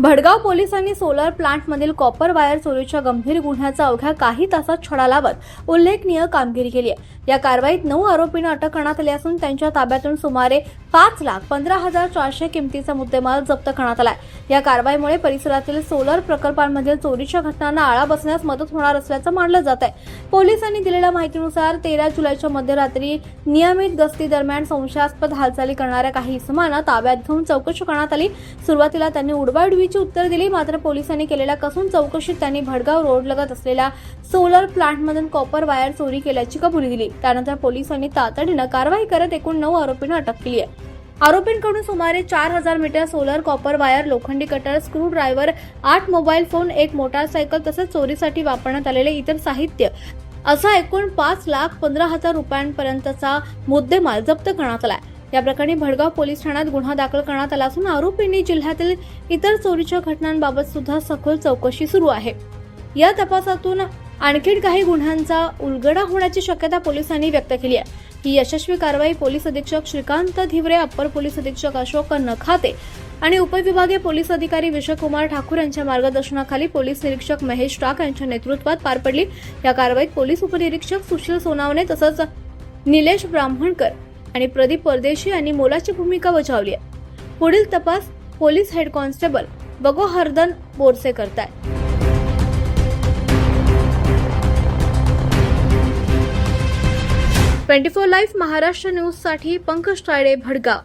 भडगाव पोलिसांनी solar प्लांटमधील copper wire चोरीच्या गंभीर गुन्ह्याचा अवघ्या काही तासात छडा लावत उल्लेखनीय कामगिरी केली आहे। या कारवाईत 9 आरोपींना अटक करण्यात आली असून त्यांच्या ताब्यातून सुमारे 5,15,400 किमतीचा मुद्देमाल जप्त करण्यात आला आहे। या कारवाईमुळे परिसरातील सोलर प्रकल्पांमधील चोरीच्या घटनांना आळा बसण्यास मदत होणार असल्याचं मानलं जात आहे। पोलिसांनी दिलेल्या माहितीनुसार 13 जुलैच्या मध्यरात्री नियमित गस्ती दरम्यान संशयास्पद हालचाली करणाऱ्या काही इसमांना ताब्यात घेऊन चौकशी करण्यात आली। सुरुवातीला त्यांनी उडवाउडवीची उत्तर दिली, मात्र पोलिसांनी केलेल्या कसून चौकशीत त्यांनी भडगाव रोड लगत असलेल्या सोलर प्लांटमधून कॉपर वायर चोरी केल्याची कबुली दिली। त्यानंतर पोलिसांनी तातडीनं कारवाई करत एकूण 9 आरोपींना अटक केली आहे। आरोपींकडून सुमारे 4,000 मीटर सोलर कॉपर वायर, लोखंडी cutter, screw driver, 8 mobile phone, 1 motorcycle तसेच चोरीसाठी वापरण्यात आलेले इतर साहित्य असा एकूण 5,15,000 रुपयांपर्यंतचा मुद्देमाल जप्त करण्यात आला आहे। या प्रकरणी भडगाव पोलीस ठाण्यात गुन्हा दाखल करण्यात आला असून आरोपींनी जिल्ह्यातील इतर चोरीच्या घटनांबाबत सुद्धा सखोल चौकशी सुरू आहे। या तपासातून आणखी काही गुन्ह्यांचा उलगडा होण्याची शक्यता पोलिसांनी व्यक्त केली आहे। ही यशस्वी कारवाई पोलीस अधीक्षक श्रीकांत धिवरे, अप्पर पोलीस अधीक्षक अशोक नखाते आणि उपविभागीय पोलीस अधिकारी विजयकुमार ठाकूर यांच्या मार्गदर्शनाखाली पोलीस निरीक्षक महेश टाक यांच्या नेतृत्वात पार पडली। या कारवाईत पोलीस उपनिरीक्षक सुशील सोनावणे तसंच निलेश ब्राह्मणकर आणि प्रदीप परदेशी यांनी मोलाची भूमिका बजावली आहे। पुढील तपास पोलीस हेड कॉन्स्टेबल बगोहरदन बोरसे करतायत। 24 लाईव्ह महाराष्ट्र न्यूज साठी पंकज तायडे, भडगाव।